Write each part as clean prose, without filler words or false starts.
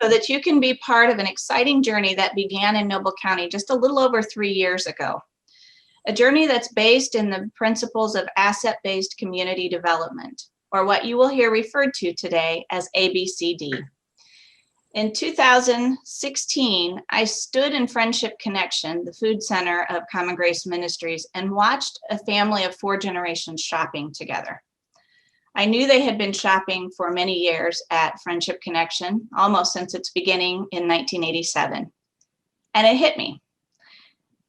so that you can be part of an exciting journey that began in Noble County just a little over 3 years ago. A journey that's based in the principles of asset-based community development, or what you will hear referred to today as ABCD. In 2016, I stood in Friendship Connection, the food center of Common Grace Ministries, and watched a family of 4 generations shopping together. I knew they had been shopping for many years at Friendship Connection, almost since its beginning in 1987. And it hit me.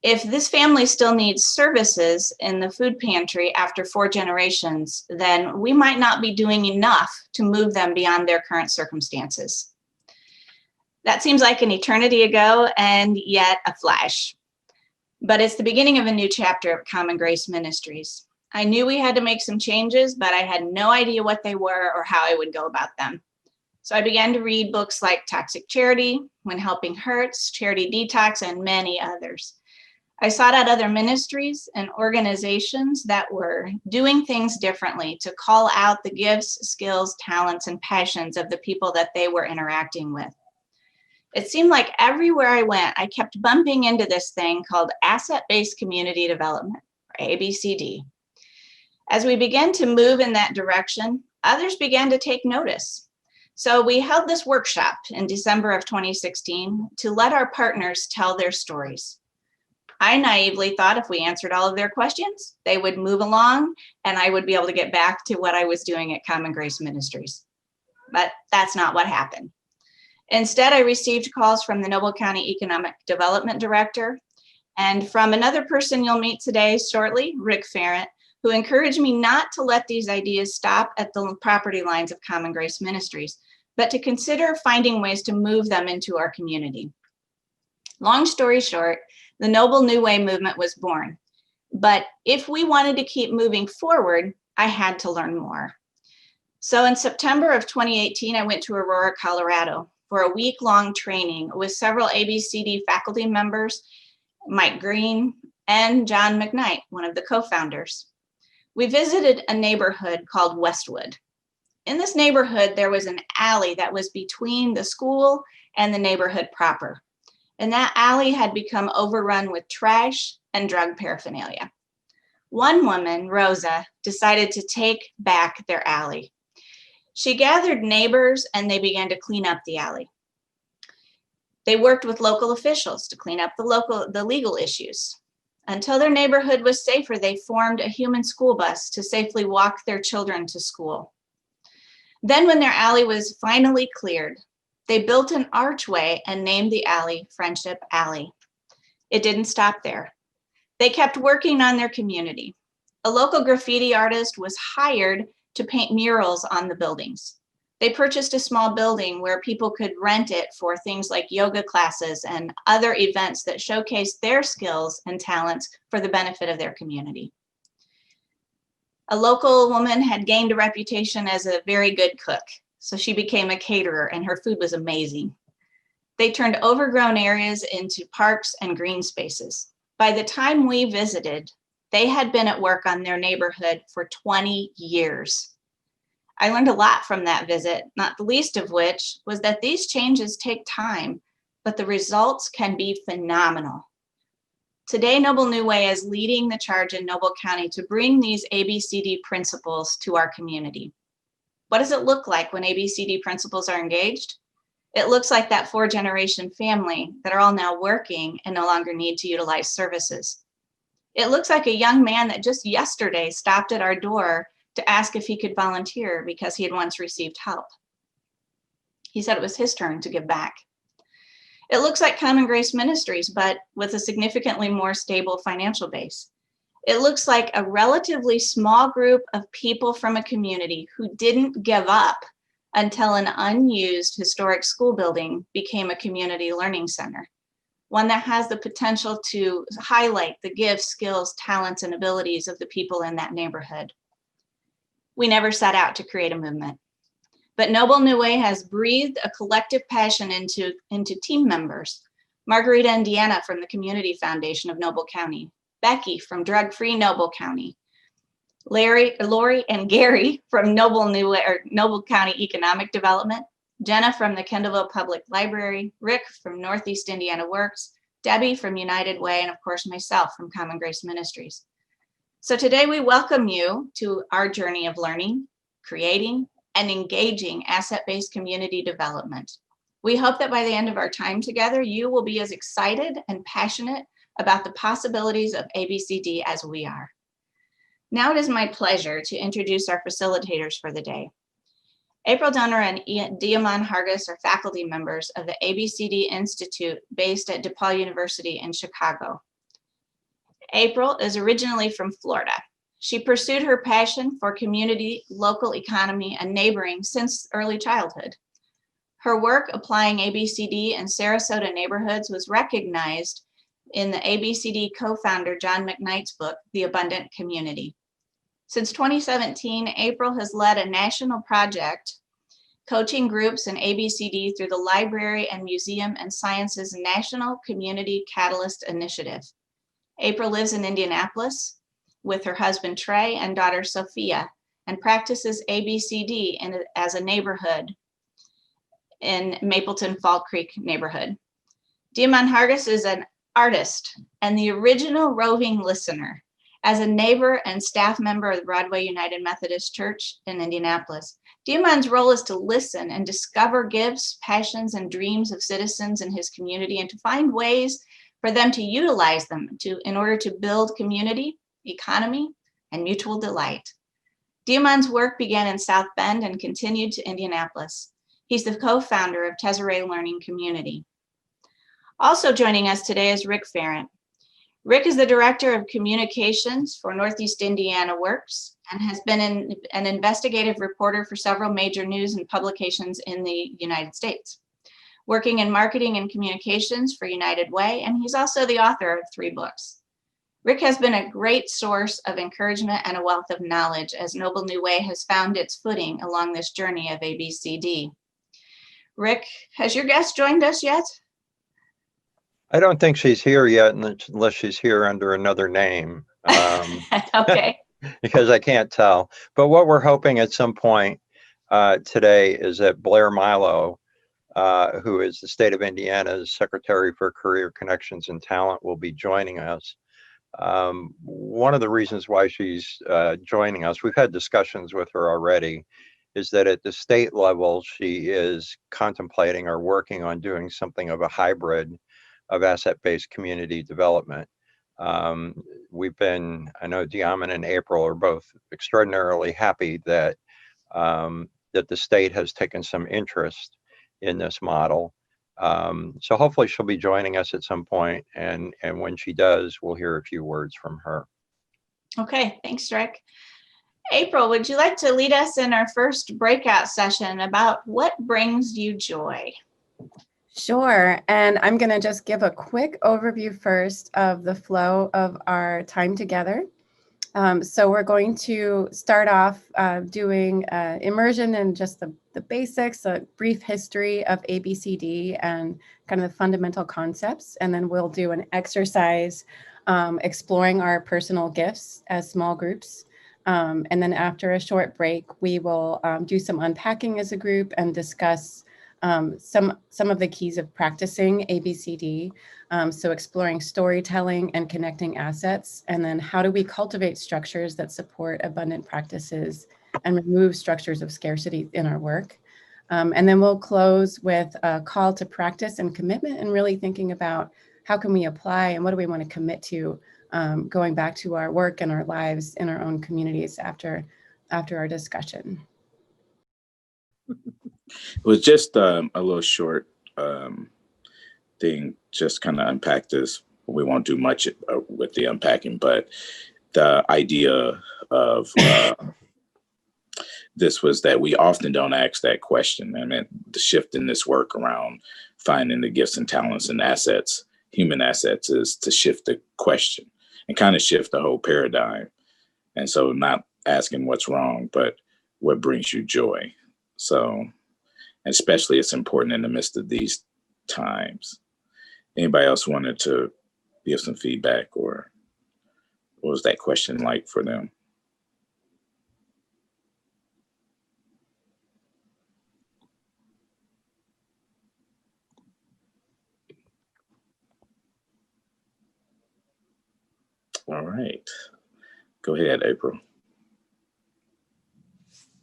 If this family still needs services in the food pantry after 4 generations, then we might not be doing enough to move them beyond their current circumstances. That seems like an eternity ago, and yet a flash. But it's the beginning of a new chapter of Common Grace Ministries. I knew we had to make some changes, but I had no idea what they were or how I would go about them. So I began to read books like Toxic Charity, When Helping Hurts, Charity Detox, and many others. I sought out other ministries and organizations that were doing things differently to call out the gifts, skills, talents, and passions of the people that they were interacting with. It seemed like everywhere I went, I kept bumping into this thing called asset-based community development, or ABCD. As we began to move in that direction, others began to take notice. So we held this workshop in December of 2016 to let our partners tell their stories. I naively thought if we answered all of their questions, they would move along and I would be able to get back to what I was doing at Common Grace Ministries. But that's not what happened. Instead, I received calls from the Noble County Economic Development Director and from another person you'll meet today shortly, Rick Ferrant, who encouraged me not to let these ideas stop at the property lines of Common Grace Ministries, but to consider finding ways to move them into our community. Long story short, the Noble New Way movement was born. But if we wanted to keep moving forward, I had to learn more. So in September of 2018, I went to Aurora, Colorado for a week-long training with several ABCD faculty members, Mike Green and John McKnight, one of the co-founders. We visited a neighborhood called Westwood. In this neighborhood, there was an alley that was between the school and the neighborhood proper. And that alley had become overrun with trash and drug paraphernalia. One woman, Rosa, decided to take back their alley. She gathered neighbors and they began to clean up the alley. They worked with local officials to clean up the legal issues. Until their neighborhood was safer, they formed a human school bus to safely walk their children to school. Then when their alley was finally cleared, they built an archway and named the alley Friendship Alley. It didn't stop there. They kept working on their community. A local graffiti artist was hired to paint murals on the buildings. They purchased a small building where people could rent it for things like yoga classes and other events that showcased their skills and talents for the benefit of their community. A local woman had gained a reputation as a very good cook, so she became a caterer and her food was amazing. They turned overgrown areas into parks and green spaces. By the time we visited, they had been at work on their neighborhood for 20 years. I learned a lot from that visit, not the least of which was that these changes take time, but the results can be phenomenal. Today, Noble New Way is leading the charge in Noble County to bring these ABCD principles to our community. What does it look like when ABCD principles are engaged? It looks like that 4-generation family that are all now working and no longer need to utilize services. It looks like a young man that just yesterday stopped at our door to ask if he could volunteer because he had once received help. He said it was his turn to give back. It looks like Common Grace Ministries, but with a significantly more stable financial base. It looks like a relatively small group of people from a community who didn't give up until an unused historic school building became a community learning center, one that has the potential to highlight the gifts, skills, talents, and abilities of the people in that neighborhood. We never set out to create a movement, but Noble New Way has breathed a collective passion into team members. Margarita and Deanna from the Community Foundation of Noble County, Becky from Drug Free Noble County, Lori and Gary from Noble County Economic Development, Jenna from the Kendallville Public Library, Rick from Northeast Indiana Works, Debbie from United Way, and of course myself from Common Grace Ministries. So today we welcome you to our journey of learning, creating, and engaging asset-based community development. We hope that by the end of our time together, you will be as excited and passionate about the possibilities of ABCD as we are. Now it is my pleasure to introduce our facilitators for the day. April Dunner and Diamond Hargis are faculty members of the ABCD Institute based at DePaul University in Chicago. April is originally from Florida. She pursued her passion for community, local economy, and neighboring since early childhood. Her work applying ABCD in Sarasota neighborhoods was recognized in the ABCD co-founder John McKnight's book, The Abundant Community. Since 2017, April has led a national project coaching groups in ABCD through the Library and Museum and Sciences National Community Catalyst Initiative. April lives in Indianapolis with her husband Trey and daughter Sophia and practices ABCD as a neighborhood in Mapleton Fall Creek neighborhood. Diamond Hargis is an artist and the original roving listener. As a neighbor and staff member of the Broadway United Methodist Church in Indianapolis, Diamond's role is to listen and discover gifts, passions, and dreams of citizens in his community and to find ways for them to utilize them in order to build community, economy, and mutual delight. Diamond's work began in South Bend and continued to Indianapolis. He's the co-founder of Tesoray Learning Community. Also joining us today is Rick Ferrant. Rick is the Director of Communications for Northeast Indiana Works and has been an investigative reporter for several major news and publications in the United States, working in marketing and communications for United Way, and he's also the author of 3 books. Rick has been a great source of encouragement and a wealth of knowledge as Noble New Way has found its footing along this journey of ABCD. Rick, has your guest joined us yet? I don't think she's here yet unless she's here under another name. Okay. Because I can't tell. But what we're hoping at some point today is that Blair Milo, who is the state of Indiana's Secretary for Career Connections and Talent, will be joining us. One of the reasons why she's joining us, we've had discussions with her already, is that at the state level, she is contemplating or working on doing something of a hybrid of asset-based community development. We've been, I know Diamond and April are both extraordinarily happy that that the state has taken some interest in this model. So hopefully she'll be joining us at some point, and when she does, we'll hear a few words from her. Okay, thanks, Rick. April, would you like to lead us in our first breakout session about what brings you joy? Sure, and I'm going to just give a quick overview first of the flow of our time together. So we're going to start off doing immersion in just the basics, a brief history of ABCD and kind of the fundamental concepts, and then we'll do an exercise exploring our personal gifts as small groups. And then after a short break, we will do some unpacking as a group and discuss some of the keys of practicing ABCD, so exploring storytelling and connecting assets, and then how do we cultivate structures that support abundant practices and remove structures of scarcity in our work. And then we'll close with a call to practice and commitment, and really thinking about how can we apply and what do we want to commit to going back to our work and our lives in our own communities after our discussion. It was just a little short thing, just kind of unpack this. We won't do much with the unpacking, but the idea of this was that we often don't ask that question. I mean, the shift in this work around finding the gifts and talents and assets, human assets, is to shift the question and kind of shift the whole paradigm. And so not asking what's wrong, but what brings you joy. So especially it's important in the midst of these times. Anybody else wanted to give some feedback, or what was that question like for them? All right. Go ahead, April.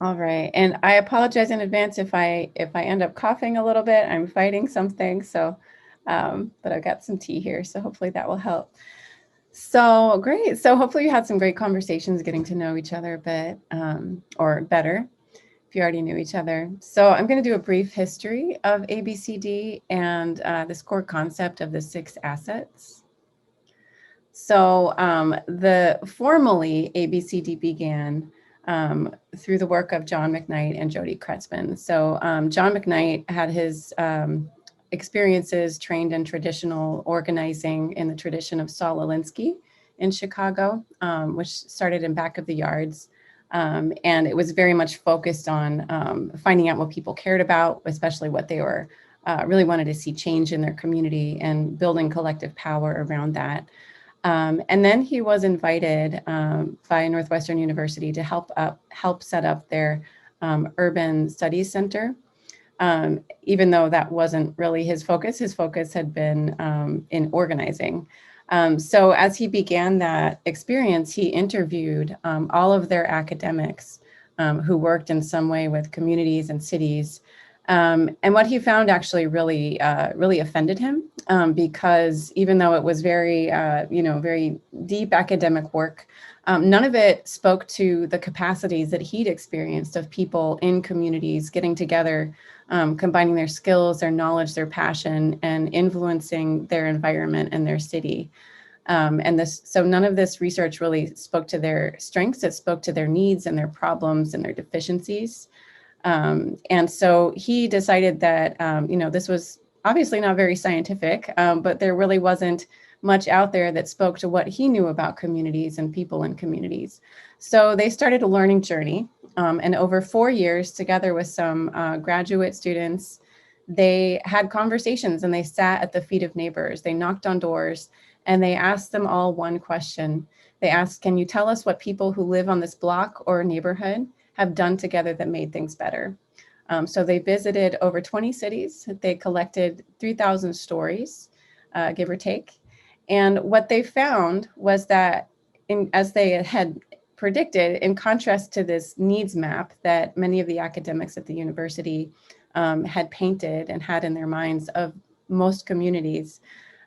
All right, and I apologize in advance if I end up coughing a little bit. I'm fighting something, so but I've got some tea here, so hopefully that will help. So great. So hopefully you had some great conversations, getting to know each other a bit, or better if you already knew each other. So I'm going to do a brief history of ABCD and this core concept of the 6 assets. So the formally ABCD began through the work of John McKnight and Jody Kretzmann. So John McKnight had his experiences trained in traditional organizing in the tradition of Saul Alinsky in Chicago, which started in Back of the Yards. And it was very much focused on finding out what people cared about, especially what they were really wanted to see change in their community and building collective power around that. And then he was invited by Northwestern University to help set up their Urban Studies Center. Even though that wasn't really his focus had been in organizing. So as he began that experience, he interviewed all of their academics who worked in some way with communities and cities. And what he found actually really offended him because even though it was very, very deep academic work, none of it spoke to the capacities that he'd experienced of people in communities getting together, combining their skills, their knowledge, their passion, and influencing their environment and their city. So none of this research really spoke to their strengths. It spoke to their needs and their problems and their deficiencies. And so he decided that, this was obviously not very scientific, but there really wasn't much out there that spoke to what he knew about communities and people in communities. So they started a learning journey, and over 4 years, together with some graduate students, they had conversations and they sat at the feet of neighbors. They knocked on doors and they asked them all one question. They asked, can you tell us what people who live on this block or neighborhood have done together that made things better? So they visited over 20 cities. They collected 3,000 stories, give or take. And what they found was that, as they had predicted, in contrast to this needs map that many of the academics at the university had painted and had in their minds of most communities,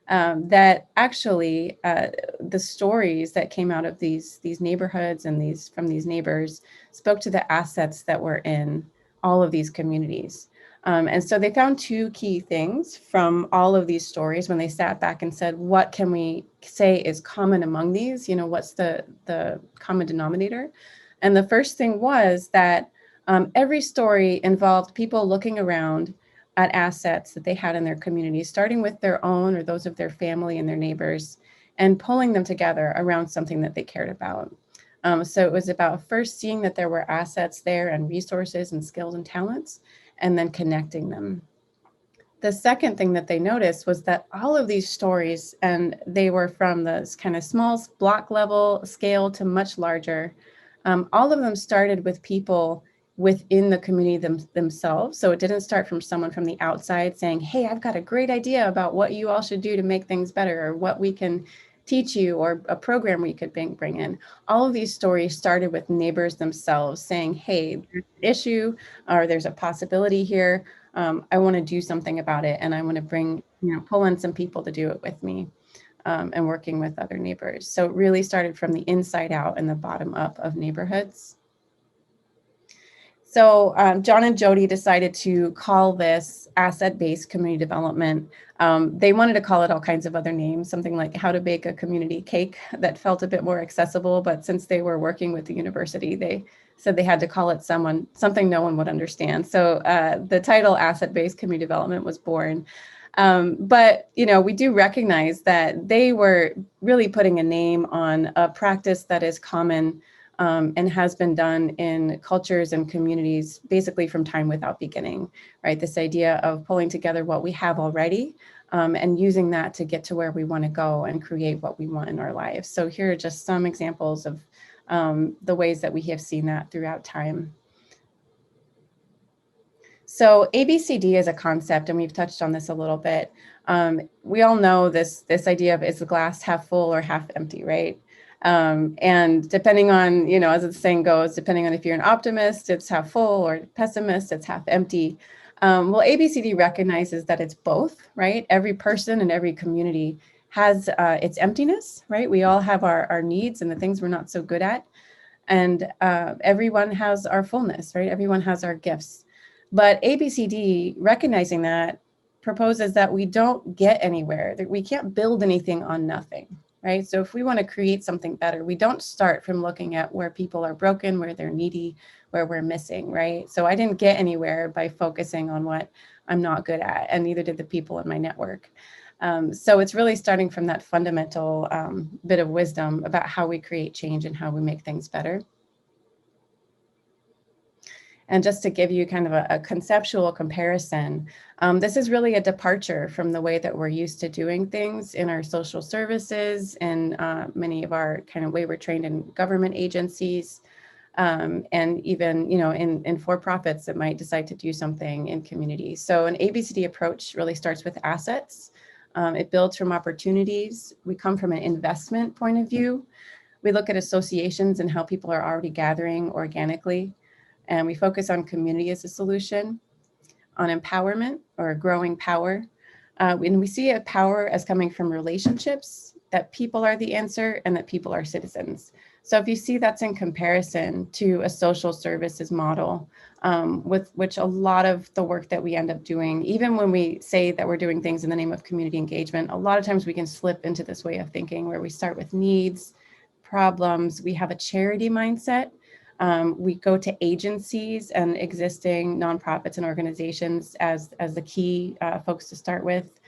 that actually the stories that came out of these neighborhoods and from these neighbors spoke to the assets that were in all of these communities. And so they found 2 key things from all of these stories when they sat back and said, what can we say is common among these? What's the common denominator? And the first thing was that every story involved people looking around at assets that they had in their community, starting with their own or those of their family and their neighbors, and pulling them together around something that they cared about. So it was about first seeing that there were assets there and resources and skills and talents, and then connecting them. The second thing that they noticed was that all of these stories, and they were from this kind of small block level scale to much larger, all of them started with people within the community themselves. So it didn't start from someone from the outside saying, hey, I've got a great idea about what you all should do to make things better, or what we can teach you, or a program we could bring in. All of these stories started with neighbors themselves saying, hey, there's an issue, or there's a possibility here. I want to do something about it. And I want to pull in some people to do it with me, and working with other neighbors. So it really started from the inside out and the bottom up of neighborhoods. So John and Jody decided to call this asset-based community development. They wanted to call it all kinds of other names, something like how to bake a community cake that felt a bit more accessible. But since they were working with the university, they said they had to call it something no one would understand. So the title asset-based community development was born. But we do recognize that they were really putting a name on a practice that is common and has been done in cultures and communities basically from time without beginning, right? This idea of pulling together what we have already and using that to get to where we want to go and create what we want in our lives. So here are just some examples of the ways that we have seen that throughout time. So ABCD is a concept, and we've touched on this a little bit. We all know this idea of, is the glass half full or half empty, right? And depending on, you know, as the saying goes, depending on if you're an optimist, it's half full, or pessimist, it's half empty. Well, ABCD recognizes that it's both, right? Every person and every community has its emptiness, right? We all have our needs and the things we're not so good at. And everyone has our fullness, right? Everyone has our gifts. But ABCD, recognizing that, proposes that we don't get anywhere, that we can't build anything on nothing, right? So if we want to create something better, we don't start from looking at where people are broken, where they're needy, where we're missing, right? So I didn't get anywhere by focusing on what I'm not good at, and neither did the people in my network. So it's really starting from that fundamental bit of wisdom about how we create change and how we make things better. And just to give you kind of a conceptual comparison, this is really a departure from the way that we're used to doing things in our social services and many of our kind of way we're trained in government agencies, and even, you know, in for-profits that might decide to do something in communities. So an ABCD approach really starts with assets. It builds from opportunities. We come from an investment point of view. We look at associations and how people are already gathering organically. And we focus on community as a solution, on empowerment or growing power. And we see a power as coming from relationships, that people are the answer and that people are citizens. So if you see that's in comparison to a social services model, with which a lot of the work that we end up doing, even when we say that we're doing things in the name of community engagement, a lot of times we can slip into this way of thinking where we start with needs, problems, we have a charity mindset. We go to agencies and existing nonprofits and organizations as the key folks to start with.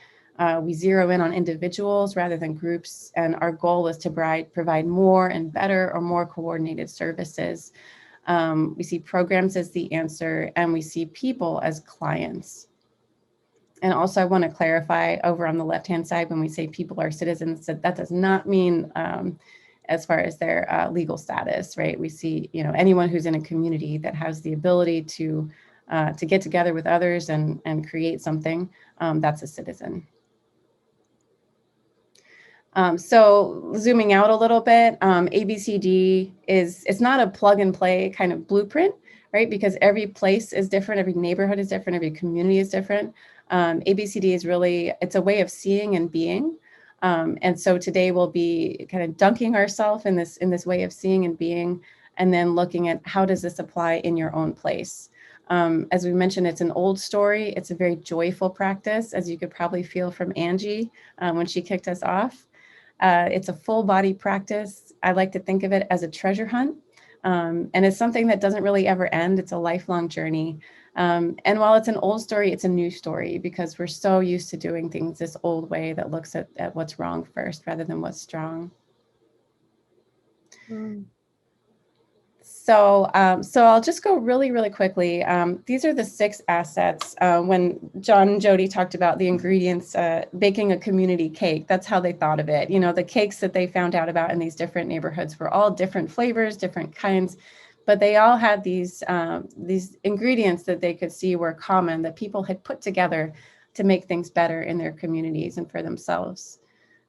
We zero in on individuals rather than groups, and our goal is to provide more and better or more coordinated services. We see programs as the answer, and we see people as clients. And also I want to clarify over on the left-hand side, when we say people are citizens, that does not mean as far as their legal status, right? We see, you know, anyone who's in a community that has the ability to get together with others and create something, that's a citizen. So zooming out a little bit, ABCD it's not a plug and play kind of blueprint, right? Because every place is different, every neighborhood is different, every community is different. ABCD is really, it's a way of seeing and being. And so today we'll be kind of dunking ourselves in this way of seeing and being, and then looking at how does this apply in your own place. As we mentioned, it's an old story. It's a very joyful practice, as you could probably feel from Angie when she kicked us off. It's a full body practice. I like to think of it as a treasure hunt. And it's something that doesn't really ever end. It's a lifelong journey. And while it's an old story, it's a new story because we're so used to doing things this old way that looks at what's wrong first rather than what's strong. So I'll just go really, really quickly. These are the 6 assets. When John and Jody talked about the ingredients, baking a community cake, that's how they thought of it. You know, the cakes that they found out about in these different neighborhoods were all different flavors, different kinds, but they all had these ingredients that they could see were common, that people had put together to make things better in their communities and for themselves.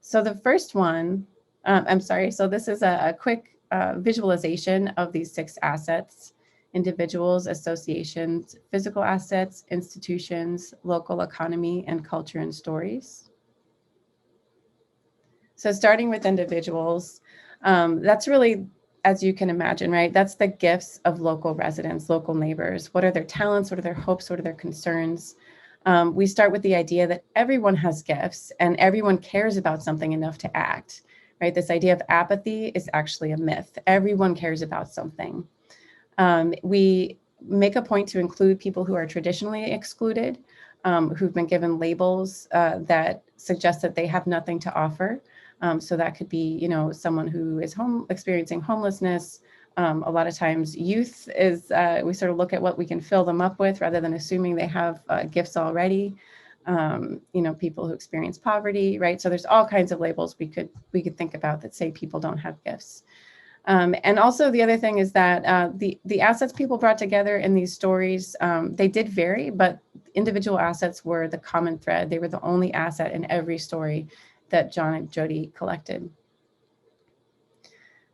So the first one, so this is a quick visualization of these 6 assets: individuals, associations, physical assets, institutions, local economy, and culture and stories. So starting with individuals, that's really, as you can imagine, right? That's the gifts of local residents, local neighbors. What are their talents? What are their hopes? What are their concerns? We start with the idea that everyone has gifts and everyone cares about something enough to act. Right? This idea of apathy is actually a myth. Everyone cares about something. We make a point to include people who are traditionally excluded, who've been given labels that suggest that they have nothing to offer. So that could be, you know, someone who is experiencing homelessness. A lot of times youth is, we sort of look at what we can fill them up with rather than assuming they have gifts already. You know, people who experience poverty, right? So there's all kinds of labels we could think about that say people don't have gifts. And also the other thing is that the assets people brought together in these stories, they did vary, but individual assets were the common thread. They were the only asset in every story that John and Jody collected.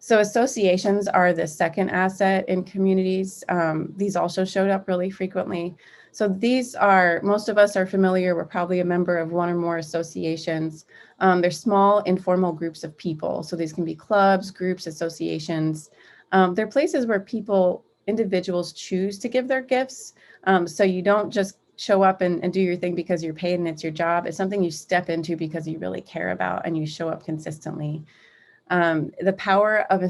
So associations are the second asset in communities. These also showed up really frequently. So these are, most of us are familiar, we're probably a member of one or more associations. They're small informal groups of people. So these can be clubs, groups, associations. They're places where individuals choose to give their gifts. So you don't just show up and do your thing because you're paid and it's your job. It's something you step into because you really care about and you show up consistently. The power of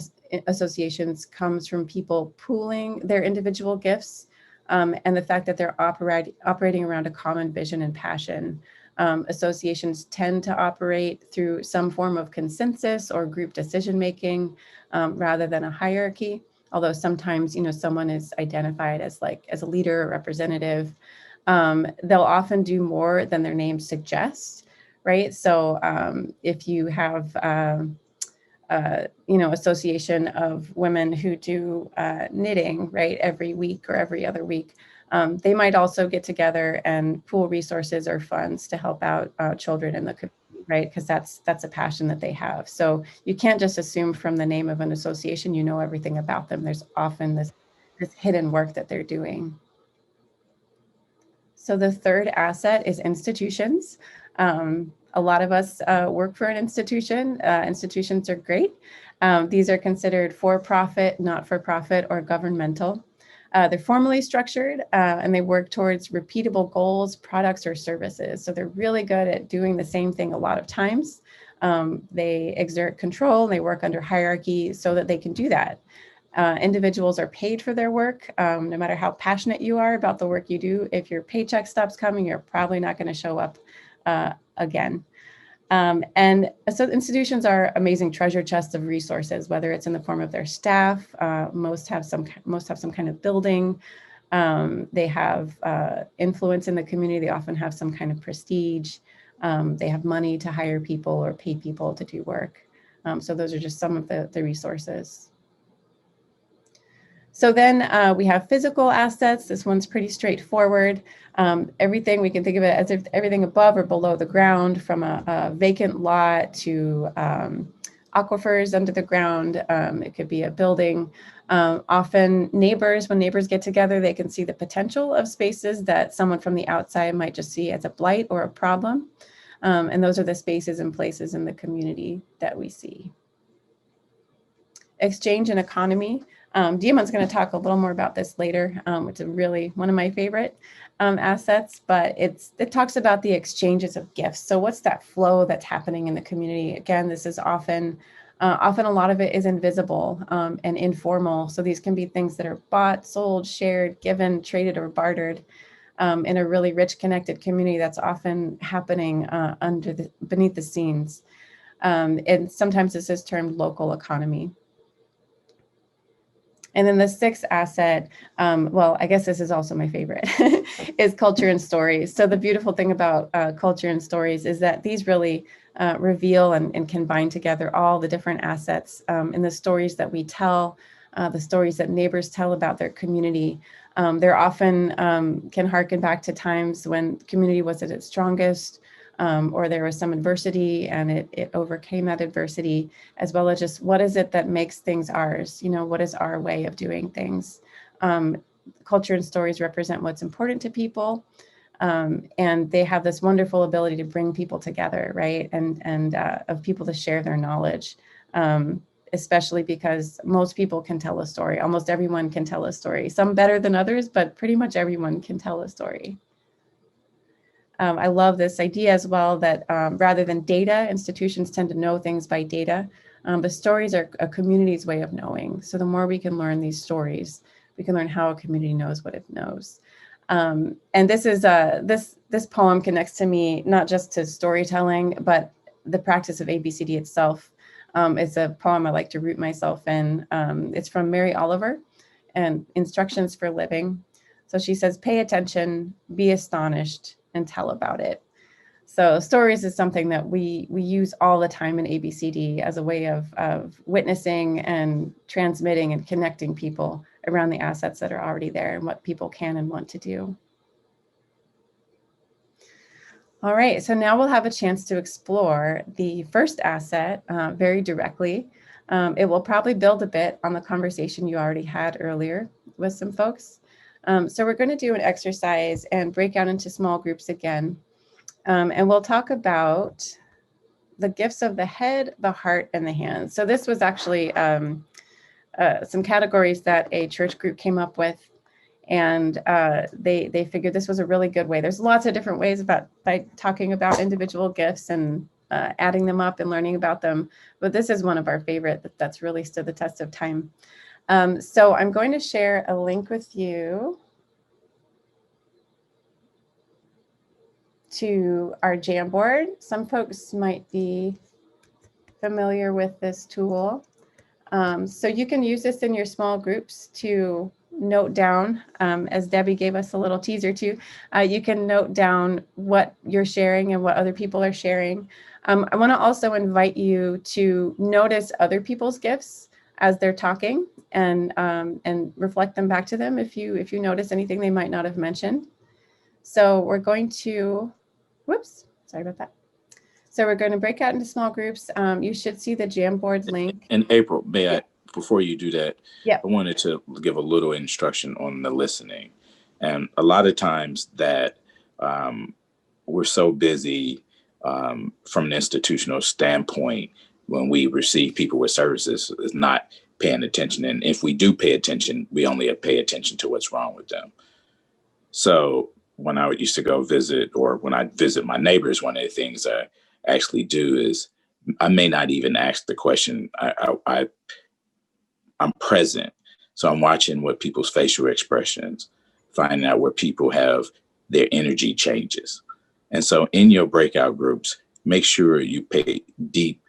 associations comes from people pooling their individual gifts, and the fact that they're operating around a common vision and passion. Associations tend to operate through some form of consensus or group decision-making rather than a hierarchy. Although sometimes, someone is identified as a leader or representative, they'll often do more than their name suggests, right? So if you have association of women who do knitting, right, every week or every other week. They might also get together and pool resources or funds to help out children in the community, right? Because that's a passion that they have. So you can't just assume from the name of an association, you know everything about them. There's often this hidden work that they're doing. So the third asset is institutions. A lot of us work for an institution. Institutions are great. These are considered for-profit, not-for-profit, or governmental. They're formally structured and they work towards repeatable goals, products, or services. So they're really good at doing the same thing a lot of times. They exert control, they work under hierarchy so that they can do that. Individuals are paid for their work, no matter how passionate you are about the work you do. If your paycheck stops coming, you're probably not going to show up again. And so institutions are amazing treasure chests of resources, whether it's in the form of their staff. Most have some kind of building. They have influence in the community. They often have some kind of prestige. They have money to hire people or pay people to do work. So those are just some of the resources. So then we have physical assets. This one's pretty straightforward. Everything, we can think of it as if everything above or below the ground, from a vacant lot to aquifers under the ground. It could be a building. Often neighbors, when neighbors get together, they can see the potential of spaces that someone from the outside might just see as a blight or a problem. And those are the spaces and places in the community that we see. Exchange and economy. Diamon's going to talk a little more about this later. It's really one of my favorite assets, but it talks about the exchanges of gifts. So what's that flow that's happening in the community? Again, this is often a lot of it is invisible and informal. So these can be things that are bought, sold, shared, given, traded, or bartered in a really rich, connected community that's often happening beneath the scenes. And sometimes this is termed local economy. And then the sixth asset, well, I guess this is also my favorite, is culture and stories. So the beautiful thing about culture and stories is that these really reveal and can bind together all the different assets in the stories that we tell, the stories that neighbors tell about their community. They're often can harken back to times when community was at its strongest, or there was some adversity and it overcame that adversity, as well as just what is it that makes things ours? What is our way of doing things? Culture and stories represent what's important to people. And they have this wonderful ability to bring people together, right? And of people to share their knowledge, especially because most people can tell a story. Almost everyone can tell a story, some better than others, but pretty much everyone can tell a story. I love this idea as well that rather than data, institutions tend to know things by data. The stories are a community's way of knowing. So the more we can learn these stories, we can learn how a community knows what it knows. And this is this poem connects to me not just to storytelling, but the practice of ABCD itself. It's a poem I like to root myself in. It's from Mary Oliver and Instructions for Living. So she says, pay attention, be astonished, and tell about it. So stories is something that we use all the time in ABCD as a way of witnessing and transmitting and connecting people around the assets that are already there and what people can and want to do. All right, so now we'll have a chance to explore the first asset very directly. It will probably build a bit on the conversation you already had earlier with some folks. So we're going to do an exercise and break out into small groups again. And we'll talk about the gifts of the head, the heart, and the hands. So this was actually some categories that a church group came up with. And they figured this was a really good way. There's lots of different ways by talking about individual gifts and adding them up and learning about them. But this is one of our favorite that's really stood the test of time. So I'm going to share a link with you to our Jamboard. Some folks might be familiar with this tool. So you can use this in your small groups to note down, as Debbie gave us a little teaser too, you can note down what you're sharing and what other people are sharing. I want to also invite you to notice other people's gifts as they're talking and reflect them back to them if you notice anything they might not have mentioned. So we're going to, whoops, sorry about that. So we're going to break out into small groups. You should see the Jamboard link. And April, may I, before you do that, yeah. I wanted to give a little instruction on the listening. And a lot of times that we're so busy from an institutional standpoint when we receive people with services is not paying attention. And if we do pay attention, we only pay attention to what's wrong with them. So when I used to go visit, or when I visit my neighbors, one of the things I actually do is I may not even ask the question. I'm present. So I'm watching what people's facial expressions, finding out where people have their energy changes. And so in your breakout groups, make sure you pay deep.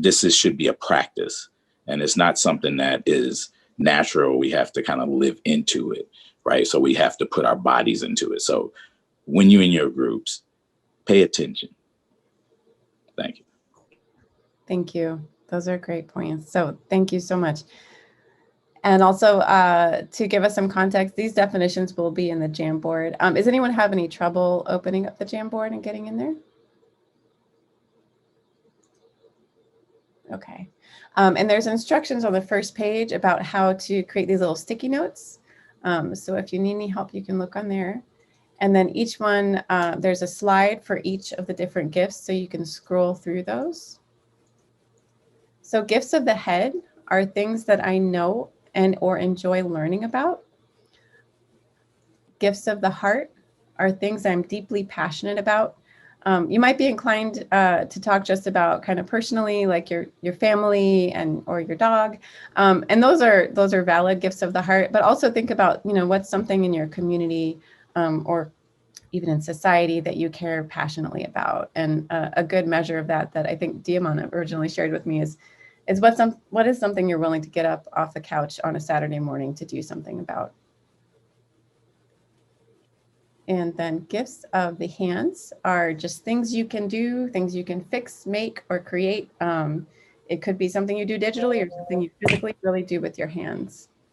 Should be a practice, and it's not something that is natural. We have to kind of live into it, right? So we have to put our bodies into it. So when you're in your groups, pay attention. Thank you. Thank you. Those are great points. So thank you so much. And also to give us some context, these definitions will be in the Jamboard. Does anyone have any trouble opening up the Jamboard and getting in there? Okay. And there's instructions on the first page about how to create these little sticky notes. So if you need any help, you can look on there. And then each one, there's a slide for each of the different gifts, so you can scroll through those. So gifts of the head are things that I know and or enjoy learning about. Gifts of the heart are things I'm deeply passionate about. You might be inclined to talk just about kind of personally, like your family or your dog, and those are valid gifts of the heart. But also think about what's something in your community or even in society that you care passionately about. And a good measure of that I think Diamond originally shared with me is what is something you're willing to get up off the couch on a Saturday morning to do something about. And then gifts of the hands are just things you can do, things you can fix, make, or create. It could be something you do digitally or something you physically really do with your hands.